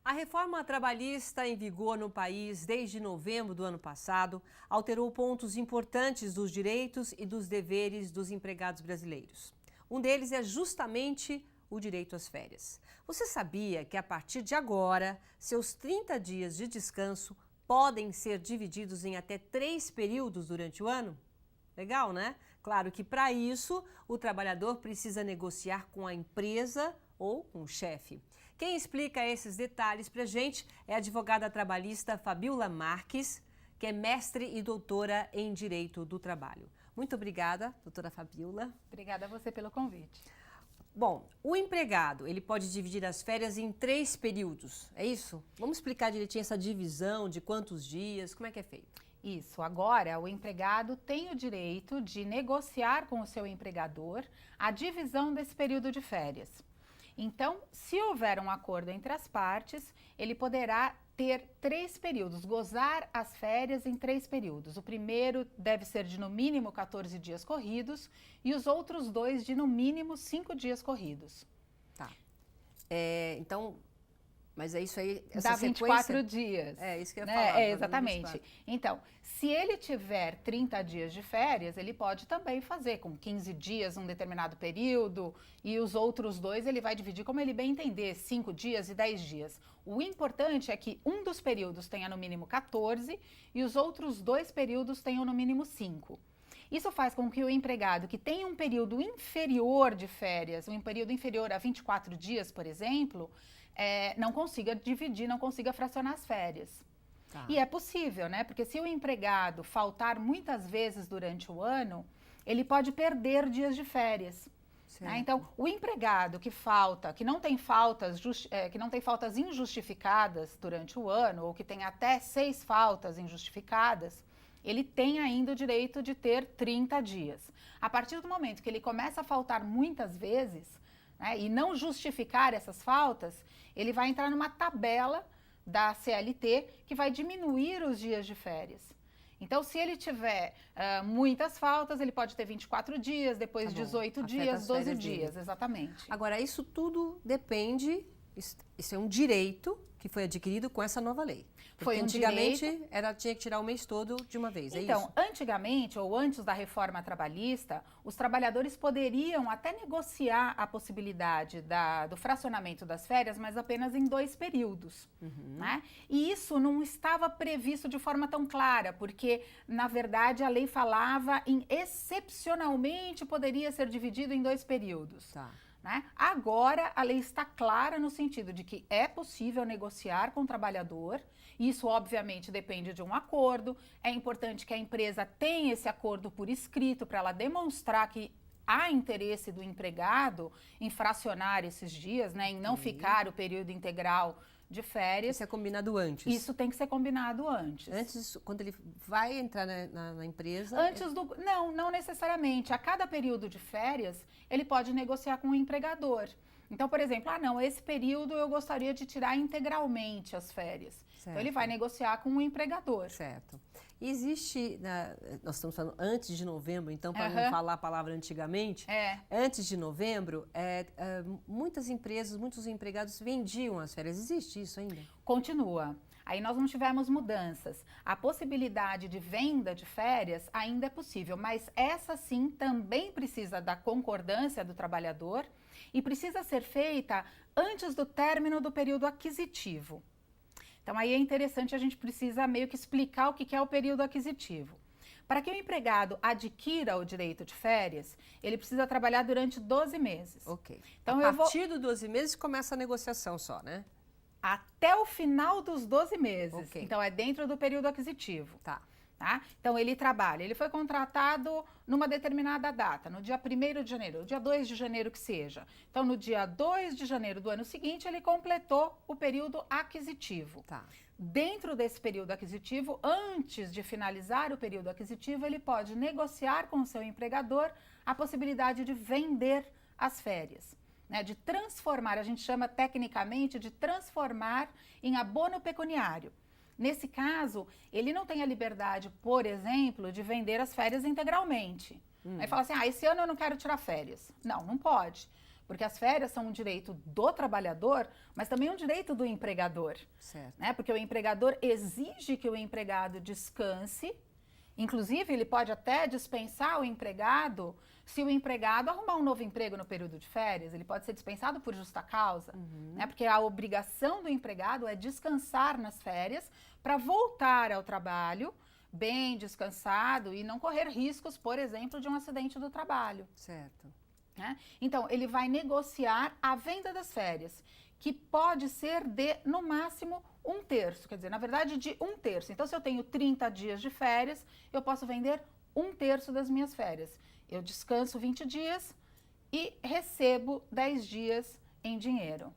A reforma trabalhista em vigor no país desde novembro do ano passado alterou pontos importantes dos direitos e dos deveres dos empregados brasileiros. Um deles é justamente o direito às férias. Você sabia que a partir de agora, seus 30 dias de descanso podem ser divididos em até 3 períodos durante o ano? Legal, né? Claro que para isso o trabalhador precisa negociar com a empresa ou com o chefe. Quem explica esses detalhes para a gente é a advogada trabalhista Fabiola Marques, que é mestre e doutora em Direito do Trabalho. Muito obrigada, doutora Fabiola. Obrigada a você pelo convite. Bom, o empregado, ele pode dividir as férias em 3 períodos, é isso? Vamos explicar direitinho essa divisão de quantos dias, como é que é feito? Isso, agora o empregado tem o direito de negociar com o seu empregador a divisão desse período de férias. Então, se houver um acordo entre as partes, ele poderá ter 3 períodos, gozar as férias em 3 períodos. O primeiro deve ser de no mínimo 14 dias corridos e os outros 2 de no mínimo 5 dias corridos. Tá. Então, mas é isso aí, dá 24 dias. É isso que eu ia falar. falar. Exatamente. Então, se ele tiver 30 dias de férias, ele pode também fazer com 15 dias um determinado período e os outros 2 ele vai dividir como ele bem entender, 5 dias e 10 dias. O importante é que um dos períodos tenha no mínimo 14 e os outros 2 períodos tenham no mínimo 5. Isso faz com que o empregado que tem um período inferior de férias, um período inferior a 24 dias, por exemplo, não consiga dividir, não consiga fracionar as férias. Tá. E é possível, né? Porque se o empregado faltar muitas vezes durante o ano, ele pode perder dias de férias. Né? Então, o empregado que falta, que não tem faltas injustificadas durante o ano, ou que tem até 6 faltas injustificadas, ele tem ainda o direito de ter 30 dias. A partir do momento que ele começa a faltar muitas vezes, né, e não justificar essas faltas, ele vai entrar numa tabela da CLT que vai diminuir os dias de férias. Então, se ele tiver muitas faltas, ele pode ter 24 dias, depois 18 dias, 12 dias, exatamente. Agora, isso tudo depende, isso é um direito que foi adquirido com essa nova lei. Porque antigamente tinha que tirar o mês todo de uma vez, é isso? Então, antigamente, ou antes da reforma trabalhista, os trabalhadores poderiam até negociar a possibilidade do fracionamento das férias, mas apenas em 2 períodos. Né? E isso não estava previsto de forma tão clara, porque, na verdade, a lei falava em excepcionalmente poderia ser dividido em 2 períodos. Tá. Né? Agora, a lei está clara no sentido de que é possível negociar com o trabalhador, isso obviamente depende de um acordo, é importante que a empresa tenha esse acordo por escrito para ela demonstrar que há interesse do empregado em fracionar esses dias, né, em não ficar o período integral de férias. Isso é combinado antes? Isso tem que ser combinado antes. Antes, quando ele vai entrar na empresa? Não necessariamente. A cada período de férias, ele pode negociar com o empregador. Então, por exemplo, esse período eu gostaria de tirar integralmente as férias. Certo. Então, ele vai negociar com o empregador. Certo. E existe, nós estamos falando antes de novembro, então, para não falar a palavra antigamente, antes de novembro, muitas empresas, muitos empregados vendiam as férias. Existe isso ainda? Continua. Aí nós não tivemos mudanças. A possibilidade de venda de férias ainda é possível, mas essa sim também precisa da concordância do trabalhador e precisa ser feita antes do término do período aquisitivo. Então aí é interessante, a gente precisa meio que explicar o que é o período aquisitivo. Para que o empregado adquira o direito de férias, ele precisa trabalhar durante 12 meses. Ok. Então, a partir dos 12 meses começa a negociação só, né? Até o final dos 12 meses. Okay. Então, é dentro do período aquisitivo. Tá. Então, ele trabalha, ele foi contratado numa determinada data, no dia 1º de janeiro, no dia 2 de janeiro que seja. Então, no dia 2 de janeiro do ano seguinte, ele completou o período aquisitivo. Tá. Dentro desse período aquisitivo, antes de finalizar o período aquisitivo, ele pode negociar com o seu empregador a possibilidade de vender as férias. Né, de transformar, a gente chama tecnicamente de transformar em abono pecuniário. Nesse caso, ele não tem a liberdade, por exemplo, de vender as férias integralmente. Aí fala assim, esse ano eu não quero tirar férias. Não, não pode. Porque as férias são um direito do trabalhador, mas também um direito do empregador. Certo. Né? Porque o empregador exige que o empregado descanse. Inclusive, ele pode até dispensar o empregado se o empregado arrumar um novo emprego no período de férias. Ele pode ser dispensado por justa causa, né? Porque a obrigação do empregado é descansar nas férias para voltar ao trabalho bem descansado e não correr riscos, por exemplo, de um acidente do trabalho. Certo. Né? Então, ele vai negociar a venda das férias, que pode ser de, no máximo, 1/3. Quer dizer, na verdade, de 1/3. Então, se eu tenho 30 dias de férias, eu posso vender 1/3 das minhas férias. Eu descanso 20 dias e recebo 10 dias em dinheiro.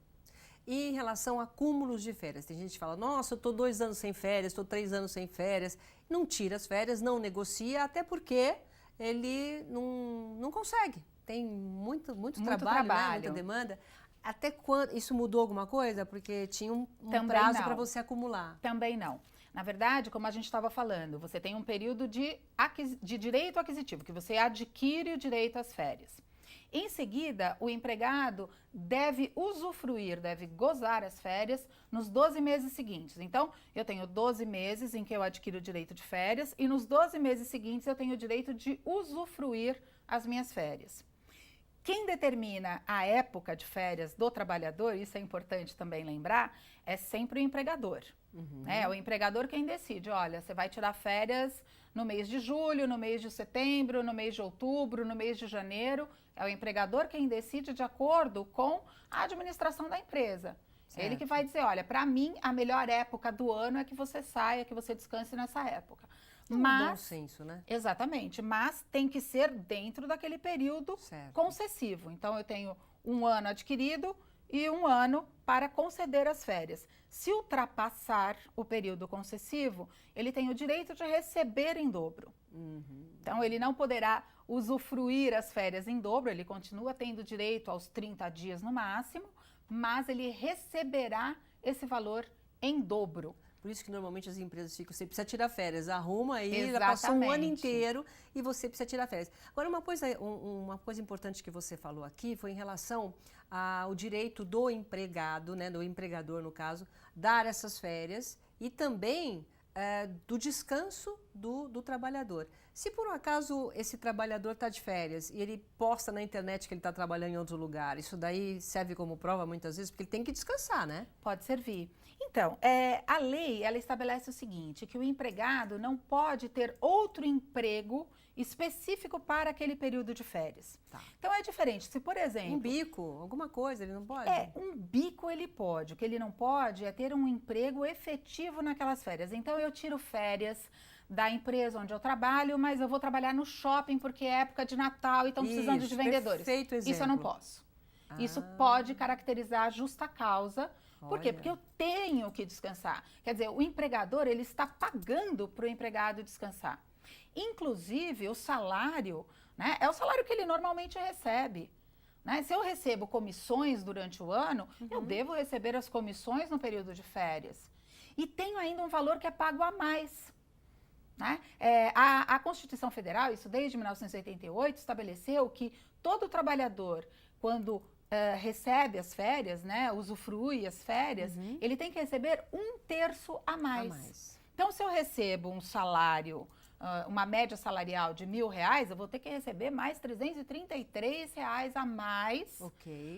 E em relação a acúmulos de férias, tem gente que fala, nossa, eu estou 2 anos sem férias, estou 3 anos sem férias, não tira as férias, não negocia, até porque ele não consegue. Tem muito trabalho, né? Muita demanda. Até quando? Isso mudou alguma coisa? Porque tinha um prazo para você acumular. Também não. Na verdade, como a gente estava falando, você tem um período de direito aquisitivo, que você adquire o direito às férias. Em seguida, o empregado deve usufruir, deve gozar as férias nos 12 meses seguintes. Então, eu tenho 12 meses em que eu adquiro o direito de férias e nos 12 meses seguintes eu tenho o direito de usufruir as minhas férias. Quem determina a época de férias do trabalhador, isso é importante também lembrar, é sempre o empregador. É o empregador quem decide, olha, você vai tirar férias no mês de julho, no mês de setembro, no mês de outubro, no mês de janeiro. É o empregador quem decide de acordo com a administração da empresa. Certo. É ele que vai dizer, olha, para mim a melhor época do ano é que você saia, que você descanse nessa época. Mas, bom senso, né? Exatamente, mas tem que ser dentro daquele período concessivo. Então, eu tenho 1 ano adquirido e 1 ano para conceder as férias. Se ultrapassar o período concessivo, ele tem o direito de receber em dobro. Então, ele não poderá usufruir as férias em dobro, ele continua tendo direito aos 30 dias no máximo, mas ele receberá esse valor em dobro. Por isso que normalmente as empresas ficam, você precisa tirar férias, arruma aí, já passou um ano inteiro e você precisa tirar férias. Agora, uma coisa importante que você falou aqui foi em relação ao direito do empregado, né, do empregador no caso, dar essas férias e também do descanso do trabalhador. Se por um acaso esse trabalhador está de férias e ele posta na internet que ele está trabalhando em outro lugar, isso daí serve como prova muitas vezes, porque ele tem que descansar, né? Pode servir. Então, a lei, ela estabelece o seguinte, que o empregado não pode ter outro emprego específico para aquele período de férias. Tá. Então, é diferente. Se, por exemplo... Um bico, alguma coisa, ele não pode? Um bico ele pode. O que ele não pode é ter um emprego efetivo naquelas férias. Então, eu tiro férias da empresa onde eu trabalho, mas eu vou trabalhar no shopping porque é época de Natal e estão precisando de vendedores. Perfeito exemplo. Isso eu não posso. Isso pode caracterizar justa causa. Por quê? Porque eu tenho que descansar. Quer dizer, o empregador, ele está pagando para o empregado descansar. Inclusive, o salário, né, é o salário que ele normalmente recebe. Né? Se eu recebo comissões durante o ano, eu devo receber as comissões no período de férias. E tenho ainda um valor que é pago a mais. Né? A Constituição Federal, isso desde 1988, estabeleceu que todo trabalhador, quando recebe as férias, né, usufrui as férias, ele tem que receber 1/3 a mais. Então, se eu recebo um salário, uma média salarial de R$1.000, eu vou ter que receber mais R$333 a mais,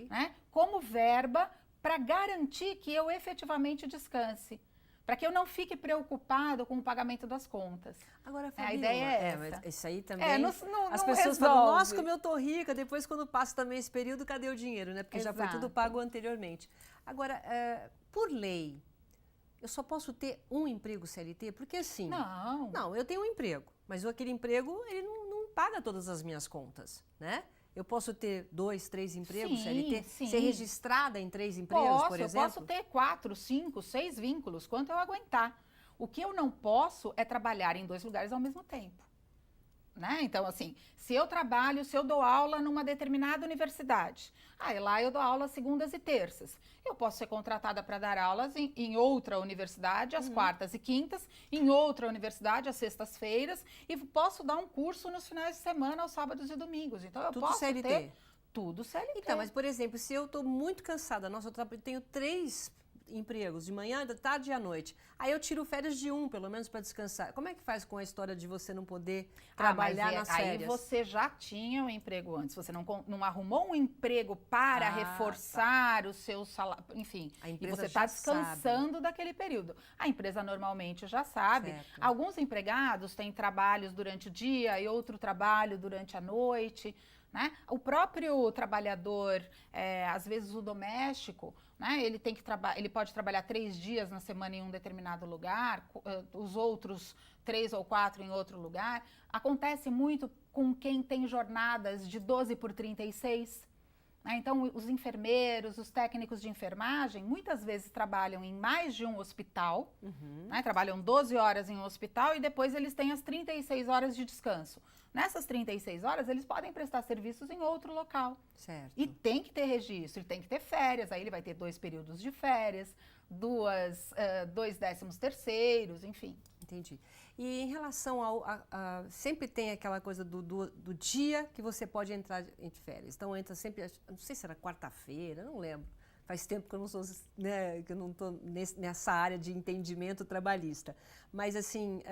né, como verba para garantir que eu efetivamente descanse. Para que eu não fique preocupado com o pagamento das contas. Agora, Fabíola, a ideia é essa. Mas isso aí também... as pessoas falam, nossa, como eu tô rica, depois quando passa também esse período, cadê o dinheiro, né? Porque já foi tudo pago anteriormente. Agora, por lei, eu só posso ter um emprego CLT? Porque assim... Não, eu tenho um emprego, mas aquele emprego, ele não paga todas as minhas contas, né? Eu posso ter 2, 3 empregos CLT? Ser registrada em 3 empregos, por exemplo? Eu posso ter 4, 5, 6 vínculos, quanto eu aguentar. O que eu não posso é trabalhar em 2 lugares ao mesmo tempo. né? Então, assim, se eu dou aula numa determinada universidade, aí lá eu dou aula segundas e terças. Eu posso ser contratada para dar aulas em outra universidade, às quartas e quintas, em outra universidade, às sextas-feiras, e posso dar um curso nos finais de semana, aos sábados e domingos. Então, eu posso CLT. ter tudo CLT. Então, mas, por exemplo, se eu estou muito cansada, nossa, eu tenho 3 empregos, de manhã, da tarde e à noite. Aí eu tiro férias de um, pelo menos, para descansar. Como é que faz com a história de você não poder trabalhar nas férias? Aí você já tinha um emprego antes, você não arrumou um emprego para reforçar o seu salário, enfim, e você está descansando daquele período. A empresa normalmente já sabe. Certo. Alguns empregados têm trabalhos durante o dia e outro trabalho durante a noite, né? O próprio trabalhador, às vezes o doméstico, né? Ele pode trabalhar 3 dias na semana em um determinado lugar, os outros 3 ou 4 em outro lugar. Acontece muito com quem tem jornadas de 12 por 36. Né? Então, os enfermeiros, os técnicos de enfermagem, muitas vezes trabalham em mais de um hospital, né? Trabalham 12 horas em um hospital e depois eles têm as 36 horas de descanso. Nessas 36 horas, eles podem prestar serviços em outro local. Certo. E tem que ter registro, tem que ter férias. Aí ele vai ter 2 períodos de férias, 2 13º, enfim. Entendi. E em relação sempre tem aquela coisa do dia que você pode entrar em férias. Então entra sempre, não sei se era quarta-feira, não lembro. Faz tempo que eu não sou, né, que eu não estou nessa área de entendimento trabalhista. Mas assim,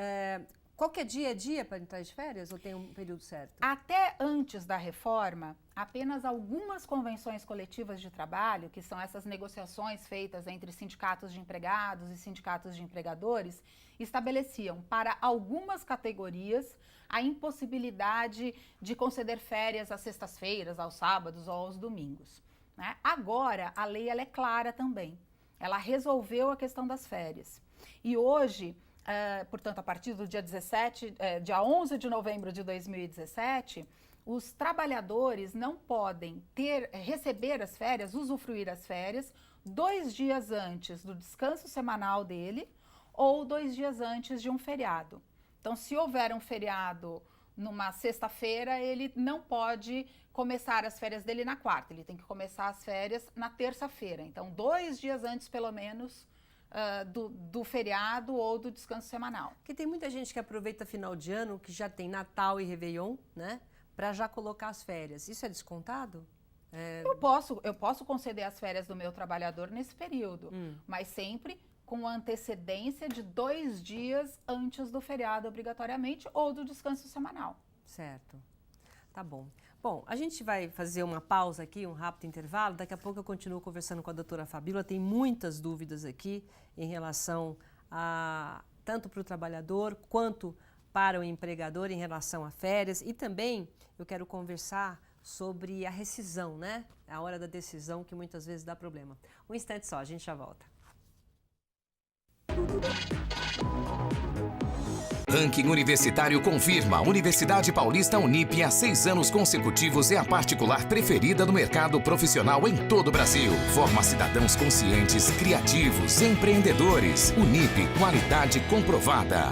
qualquer dia é dia para entrar de férias ou tem um período certo? Até antes da reforma, apenas algumas convenções coletivas de trabalho, que são essas negociações feitas entre sindicatos de empregados e sindicatos de empregadores, estabeleciam para algumas categorias a impossibilidade de conceder férias às sextas-feiras, aos sábados ou aos domingos. Né? Agora, a lei ela é clara também. Ela resolveu a questão das férias. E hoje, portanto, a partir do dia 11 de novembro de 2017, os trabalhadores não podem receber as férias, usufruir as férias, 2 dias antes do descanso semanal dele ou 2 dias antes de um feriado. Então, se houver um feriado numa sexta-feira, ele não pode começar as férias dele na quarta, ele tem que começar as férias na terça-feira. Então, 2 dias antes, pelo menos, do feriado ou do descanso semanal. Porque tem muita gente que aproveita final de ano, que já tem Natal e Réveillon, né? Para já colocar as férias. Isso é descontado? Eu posso conceder as férias do meu trabalhador nesse período, mas sempre com antecedência de 2 dias antes do feriado, obrigatoriamente, ou do descanso semanal. Certo. Tá bom. Bom, a gente vai fazer uma pausa aqui, um rápido intervalo. Daqui a pouco eu continuo conversando com a doutora Fabíola. Tem muitas dúvidas aqui em relação tanto para o trabalhador quanto para o empregador em relação a férias. E também eu quero conversar sobre a rescisão, né? A hora da decisão que muitas vezes dá problema. Um instante só, a gente já volta. Ranking Universitário confirma: a Universidade Paulista Unip há 6 anos consecutivos é a particular preferida do mercado profissional em todo o Brasil. Forma cidadãos conscientes, criativos, empreendedores. Unip, qualidade comprovada.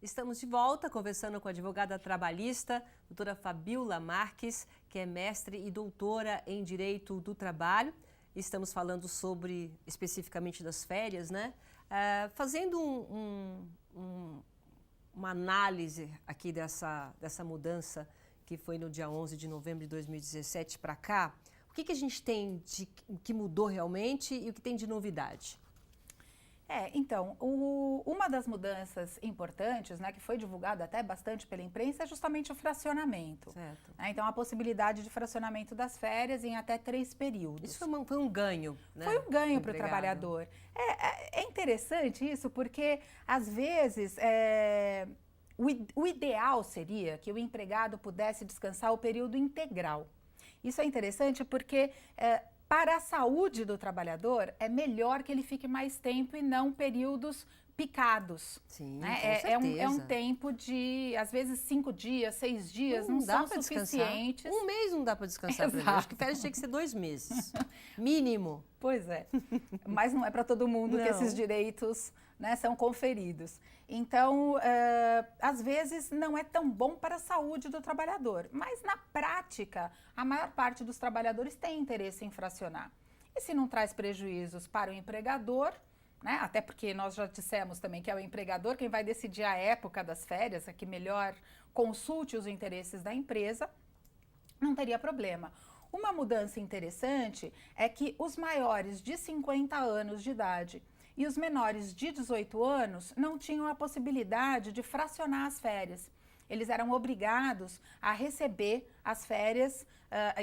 Estamos de volta conversando com a advogada trabalhista, doutora Fabíola Marques, que é mestre e doutora em Direito do Trabalho. Estamos falando especificamente das férias, né? Fazendo uma análise aqui dessa mudança que foi no dia 11 de novembro de 2017 para cá, o que a gente tem que mudou realmente e o que tem de novidade? Então, uma das mudanças importantes, né, que foi divulgada até bastante pela imprensa, é justamente o fracionamento. Certo. Então, a possibilidade de fracionamento das férias em até 3 períodos. Isso foi um ganho, né? Foi um ganho para o trabalhador. É interessante isso, porque, às vezes, o ideal seria que o empregado pudesse descansar o período integral. Isso é interessante porque para a saúde do trabalhador, é melhor que ele fique mais tempo e não períodos picados. Sim, né? Com certeza. É um tempo de, às vezes, 5 dias, 6 dias, não são suficientes. Descansar. 1 mês não dá para descansar para ele. Acho que férias tinha que ser 2 meses, mínimo. Pois é, mas não é para todo mundo que esses direitos né, são conferidos. Então, às vezes não é tão bom para a saúde do trabalhador, mas na prática, a maior parte dos trabalhadores tem interesse em fracionar. E se não traz prejuízos para o empregador, né, até porque nós já dissemos também que é o empregador quem vai decidir a época das férias, a que melhor consulte os interesses da empresa, não teria problema. Uma mudança interessante é que os maiores de 50 anos de idade e os menores de 18 anos não tinham a possibilidade de fracionar as férias. Eles eram obrigados a receber as férias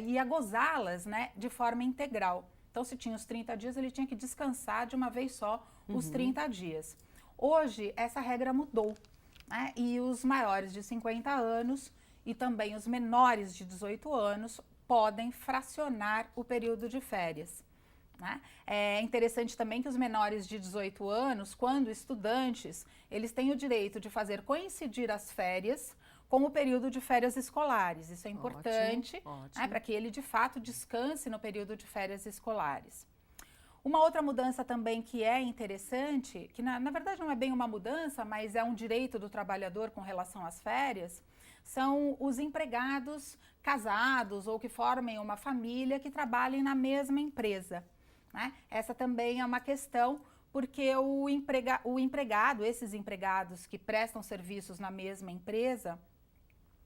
e a gozá-las, né, de forma integral. Então, se tinha os 30 dias, ele tinha que descansar de uma vez só os 30 dias. Hoje, essa regra mudou, né, e os maiores de 50 anos e também os menores de 18 anos podem fracionar o período de férias. Né? É interessante também que os menores de 18 anos, quando estudantes, eles têm o direito de fazer coincidir as férias com o período de férias escolares. Isso é importante, né, para que ele de fato descanse no período de férias escolares. Uma outra mudança também que é interessante, que na verdade não é bem uma mudança, mas é um direito do trabalhador com relação às férias, são os empregados casados ou que formem uma família que trabalhem na mesma empresa. Né? Essa também é uma questão, porque o empregado, esses empregados que prestam serviços na mesma empresa,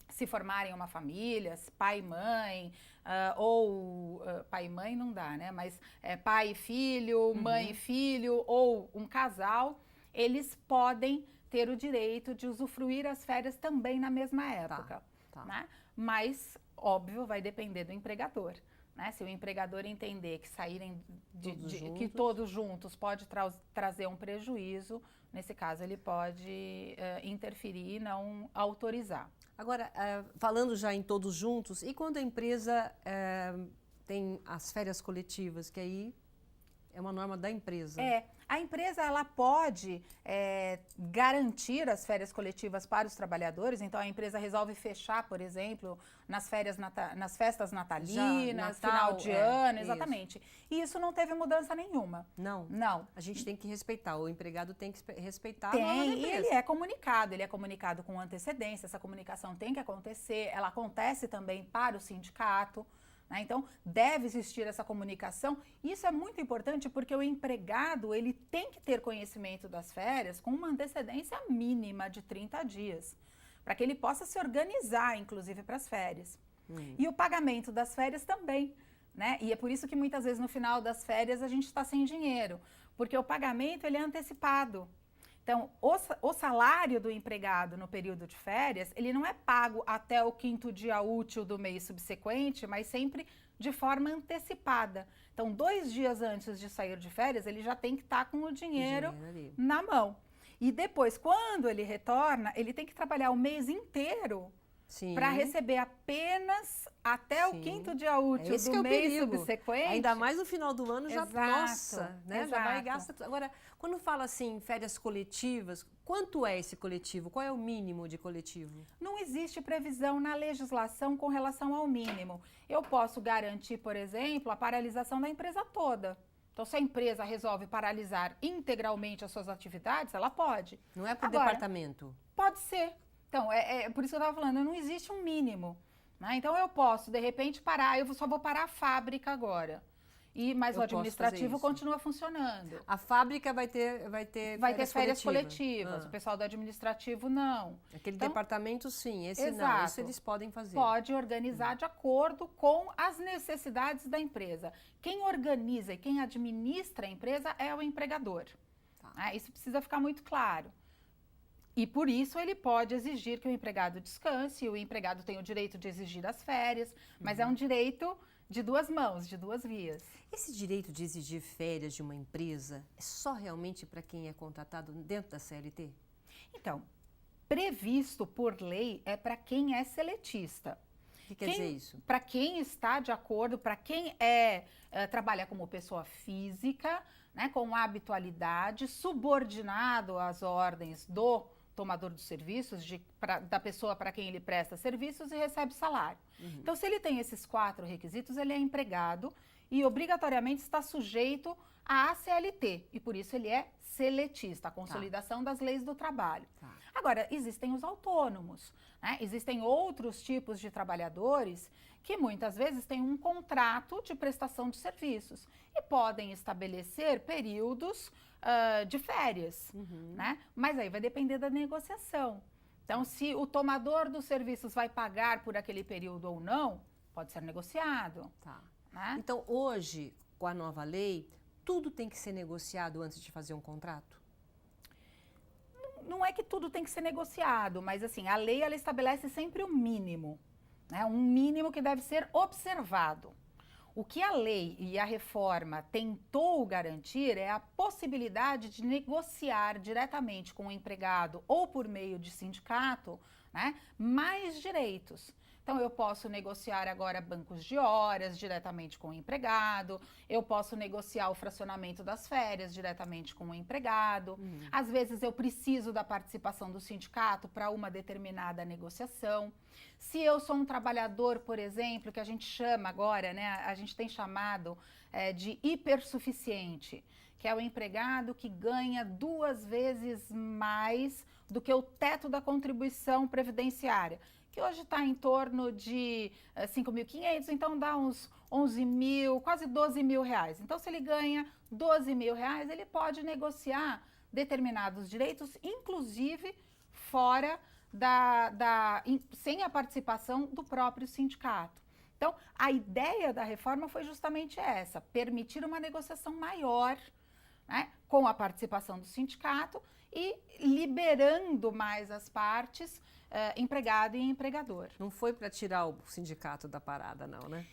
se formarem uma família, pai e mãe, pai e mãe não dá, né? Mas pai e filho, mãe e filho, ou um casal, eles podem ter o direito de usufruir as férias também na mesma época. Né? Mas, óbvio, vai depender do empregador. Né? Se o empregador entender que saírem que todos juntos pode trazer um prejuízo, nesse caso ele pode interferir e não autorizar. Agora, falando já em todos juntos, e quando a empresa tem as férias coletivas, que aí é uma norma da empresa? A empresa ela pode garantir as férias coletivas para os trabalhadores, então a empresa resolve fechar, por exemplo, nas festas natalinas, final de ano, exatamente. E isso não teve mudança nenhuma. Não? Não. A gente tem que respeitar, o empregado tem que respeitar a norma da empresa. E ele é comunicado com antecedência, essa comunicação tem que acontecer, ela acontece também para o sindicato. Né? Então, deve existir essa comunicação. Isso é muito importante porque o empregado ele tem que ter conhecimento das férias com uma antecedência mínima de 30 dias, para que ele possa se organizar, inclusive, para as férias. E o pagamento das férias também. Né? E é por isso que muitas vezes no final das férias a gente está sem dinheiro, porque o pagamento ele é antecipado. Então, o salário do empregado no período de férias, ele não é pago até o 5º dia útil do mês subsequente, mas sempre de forma antecipada. Então, 2 dias antes de sair de férias, ele já tem que estar com o dinheiro na mão. E depois, quando ele retorna, ele tem que trabalhar o mês inteiro para receber apenas até o 5º dia útil do mês subsequente. Ainda mais no final do ano, já vai gastar. Agora, quando fala assim, férias coletivas, quanto é esse coletivo? Qual é o mínimo de coletivo? Não existe previsão na legislação com relação ao mínimo. Eu posso garantir, por exemplo, a paralisação da empresa toda. Então, se a empresa resolve paralisar integralmente as suas atividades, ela pode. Não é por departamento? Pode ser. Então, por isso que eu estava falando, não existe um mínimo. Né? Então, eu posso, de repente, parar, eu só vou parar a fábrica agora. Mas o administrativo continua funcionando. A fábrica vai ter férias coletivas. O pessoal do administrativo, não. Aquele departamento, sim. Esse não. Isso eles podem fazer. Pode organizar de acordo com as necessidades da empresa. Quem organiza e quem administra a empresa é o empregador. Isso precisa ficar muito claro. E por isso ele pode exigir que o empregado descanse, o empregado tem o direito de exigir as férias, mas é um direito de 2 mãos, de 2 vias. Esse direito de exigir férias de uma empresa é só realmente para quem é contratado dentro da CLT? Então, previsto por lei é para quem é seletista. O que quer dizer isso? Para quem está de acordo, para quem trabalha como pessoa física, né, com habitualidade, subordinado às ordens do tomador dos serviços, da pessoa para quem ele presta serviços e recebe salário. Então, se ele tem esses 4 requisitos, ele é empregado e obrigatoriamente está sujeito à CLT, e por isso ele é seletista, a consolidação das leis do trabalho. Agora, existem os autônomos, né? Existem outros tipos de trabalhadores que muitas vezes têm um contrato de prestação de serviços e podem estabelecer períodos de férias, né? Mas aí vai depender da negociação. Então, se o tomador dos serviços vai pagar por aquele período ou não, pode ser negociado. Né? Então, hoje, com a nova lei, tudo tem que ser negociado antes de fazer um contrato? Não é que tudo tem que ser negociado, mas assim, a lei ela estabelece sempre o mínimo, né? Um mínimo que deve ser observado. O que a lei e a reforma tentou garantir é a possibilidade de negociar diretamente com o empregado ou por meio de sindicato, né, mais direitos. Então, eu posso negociar agora bancos de horas diretamente com o empregado, eu posso negociar o fracionamento das férias diretamente com o empregado. Às vezes, eu preciso da participação do sindicato para uma determinada negociação. Se eu sou um trabalhador, por exemplo, que a gente chama agora, né, a gente tem chamado de hipersuficiente, que é o empregado que ganha 2 vezes mais do que o teto da contribuição previdenciária, que hoje está em torno de 5.500, então dá uns 11 mil, quase 12 mil reais. Então, se ele ganha 12 mil reais, ele pode negociar determinados direitos, inclusive fora sem a participação do próprio sindicato. Então, a ideia da reforma foi justamente essa, permitir uma negociação maior, né, com a participação do sindicato e liberando mais as partes, empregado e empregador. Não foi para tirar o sindicato da parada, não, né?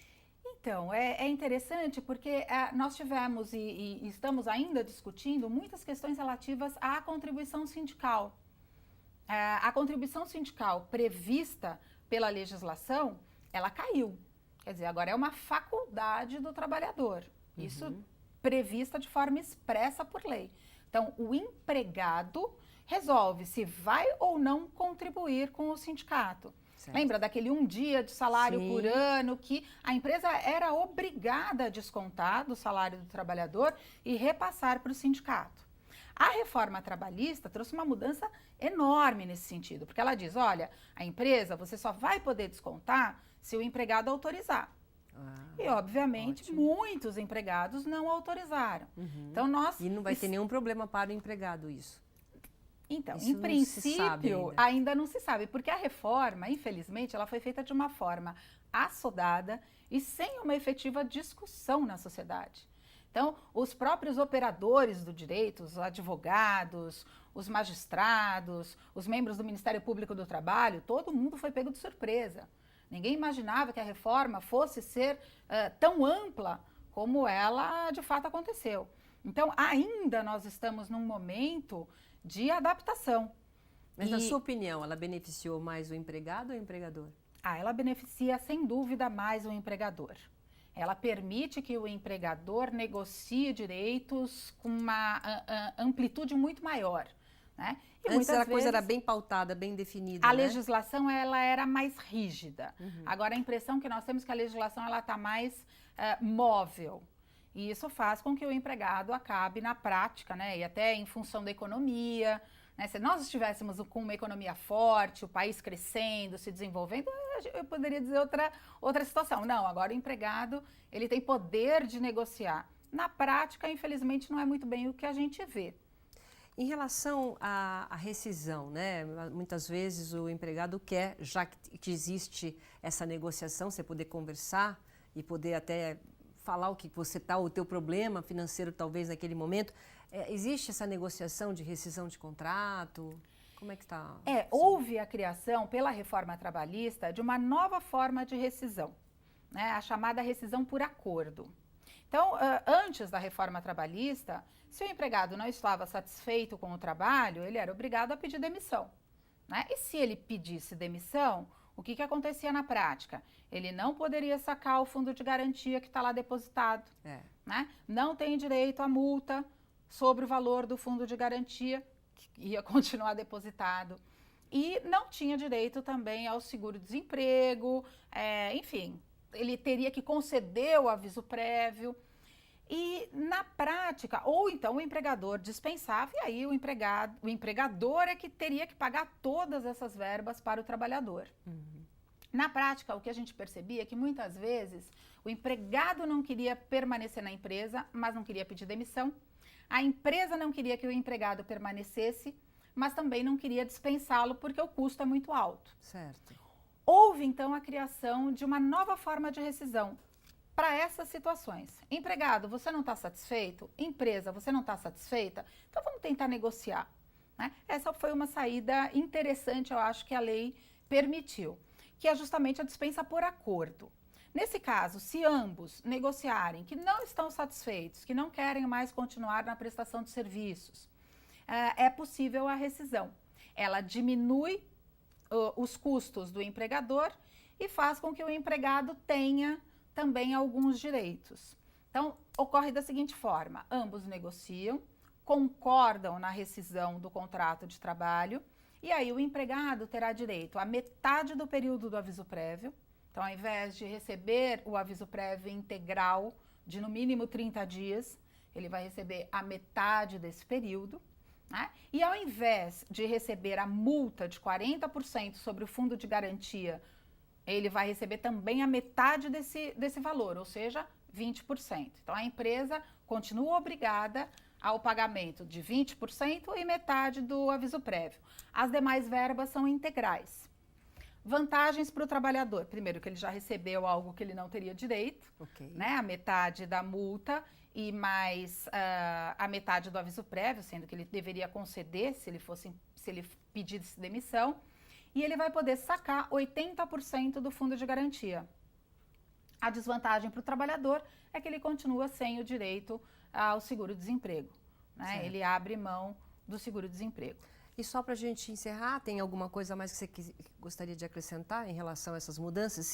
Então, é interessante porque nós tivemos e estamos ainda discutindo muitas questões relativas à contribuição sindical. A contribuição sindical prevista pela legislação, ela caiu. Quer dizer, agora é uma faculdade do trabalhador. Isso prevista de forma expressa por lei. Então, o empregado resolve se vai ou não contribuir com o sindicato. Certo. Lembra daquele 1 dia de salário Sim. por ano que a empresa era obrigada a descontar do salário do trabalhador e repassar para o sindicato. A reforma trabalhista trouxe uma mudança enorme nesse sentido, porque ela diz, olha, a empresa você só vai poder descontar se o empregado autorizar. E, obviamente, ótimo. Muitos empregados não autorizaram. Então, E não vai ter nenhum problema para o empregado isso? Então, isso em princípio, ainda não se sabe, porque a reforma, infelizmente, ela foi feita de uma forma assodada e sem uma efetiva discussão na sociedade. Então, os próprios operadores do direito, os advogados, os magistrados, os membros do Ministério Público do Trabalho, todo mundo foi pego de surpresa. Ninguém imaginava que a reforma fosse ser tão ampla como ela de fato aconteceu. Então, ainda nós estamos num momento de adaptação. Mas, na sua opinião, ela beneficiou mais o empregado ou o empregador? Ela beneficia, sem dúvida, mais o empregador. Ela permite que o empregador negocie direitos com uma amplitude muito maior, né? E antes a coisa era bem pautada, bem definida, a né? legislação ela era mais rígida. Agora, a impressão que nós temos é que a legislação está mais móvel. E isso faz com que o empregado acabe na prática, né? E até em função da economia, né? Se nós estivéssemos com uma economia forte, o país crescendo, se desenvolvendo, eu poderia dizer outra situação. Não, agora o empregado ele tem poder de negociar. Na prática, infelizmente, não é muito bem o que a gente vê. Em relação à rescisão, né? Muitas vezes o empregado quer, já que existe essa negociação, você poder conversar e poder até falar o que você está, o teu problema financeiro talvez naquele momento. Existe essa negociação de rescisão de contrato? Como é que está? Houve a criação pela reforma trabalhista de uma nova forma de rescisão, né? A chamada rescisão por acordo. Então, antes da reforma trabalhista, se o empregado não estava satisfeito com o trabalho, ele era obrigado a pedir demissão, né? E se ele pedisse demissão, o que acontecia na prática? Ele não poderia sacar o fundo de garantia que está lá depositado, né? Não tem direito à multa sobre o valor do fundo de garantia, que ia continuar depositado. E não tinha direito também ao seguro-desemprego, enfim, ele teria que conceder o aviso prévio. E na prática, ou então o empregador dispensava, e aí o empregador é que teria que pagar todas essas verbas para o trabalhador. Na prática, o que a gente percebia é que muitas vezes o empregado não queria permanecer na empresa, mas não queria pedir demissão. A empresa não queria que o empregado permanecesse, mas também não queria dispensá-lo porque o custo é muito alto. Certo. Houve, então, a criação de uma nova forma de rescisão para essas situações. Empregado, você não está satisfeito? Empresa, você não está satisfeita? Então vamos tentar negociar, né? Essa foi uma saída interessante, eu acho, que a lei permitiu, que é justamente a dispensa por acordo. Nesse caso, se ambos negociarem que não estão satisfeitos, que não querem mais continuar na prestação de serviços, é possível a rescisão. Ela diminui os custos do empregador e faz com que o empregado tenha também alguns direitos. Então, ocorre da seguinte forma: ambos negociam, concordam na rescisão do contrato de trabalho, e aí o empregado terá direito a metade do período do aviso prévio. Então, ao invés de receber o aviso prévio integral de no mínimo 30 dias, ele vai receber a metade desse período, né? E ao invés de receber a multa de 40% sobre o fundo de garantia, ele vai receber também a metade desse valor, ou seja, 20%. Então, a empresa continua obrigada ao pagamento de 20% e metade do aviso prévio. As demais verbas são integrais. Vantagens para o trabalhador. Primeiro, que ele já recebeu algo que ele não teria direito, né? A metade da multa e mais a metade do aviso prévio, sendo que ele deveria conceder se ele pedisse demissão. E ele vai poder sacar 80% do fundo de garantia. A desvantagem para o trabalhador é que ele continua sem o direito ao seguro-desemprego, né? Ele abre mão do seguro-desemprego. E só para a gente encerrar, tem alguma coisa mais que você gostaria de acrescentar em relação a essas mudanças?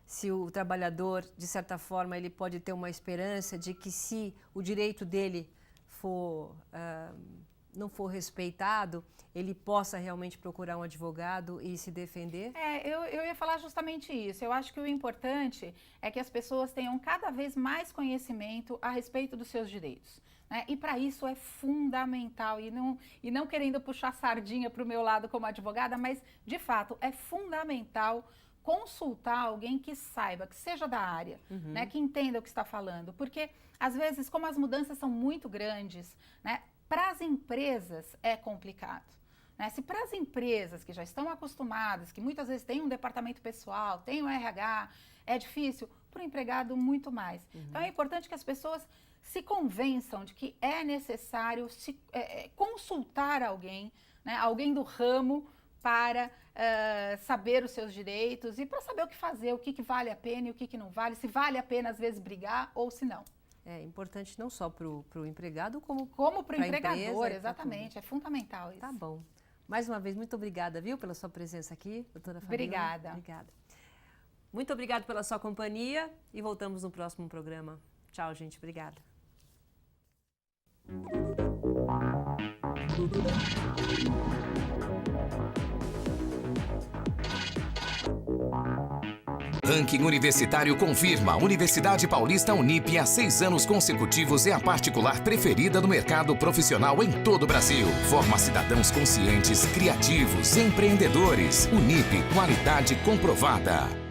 Se o trabalhador, de certa forma, ele pode ter uma esperança de que se o direito dele não for respeitado, ele possa realmente procurar um advogado e se defender? Eu ia falar justamente isso. Eu acho que o importante é que as pessoas tenham cada vez mais conhecimento a respeito dos seus direitos, né? E para isso é fundamental, e não querendo puxar sardinha para o meu lado como advogada, mas de fato é fundamental consultar alguém que saiba, que seja da área, né? Que entenda o que está falando. Porque, às vezes, como as mudanças são muito grandes, né? Para as empresas é complicado, né? Se para as empresas que já estão acostumadas, que muitas vezes têm um departamento pessoal, tem o RH, é difícil, para o empregado muito mais. Então é importante que as pessoas se convençam de que é necessário consultar alguém, né? Alguém do ramo para saber os seus direitos e para saber o que fazer, o que vale a pena e o que não vale, se vale a pena às vezes brigar ou se não. É importante não só para o empregado, como para o empregador, empresa, exatamente. É fundamental isso. Tá bom. Mais uma vez, muito obrigada, viu, pela sua presença aqui, doutora Fabiola. Obrigada. Obrigada. Muito obrigada pela sua companhia e voltamos no próximo programa. Tchau, gente. Obrigada. Ranking Universitário confirma: a Universidade Paulista Unip há 6 anos consecutivos é a particular preferida do mercado profissional em todo o Brasil. Forma cidadãos conscientes, criativos, empreendedores. Unip, qualidade comprovada.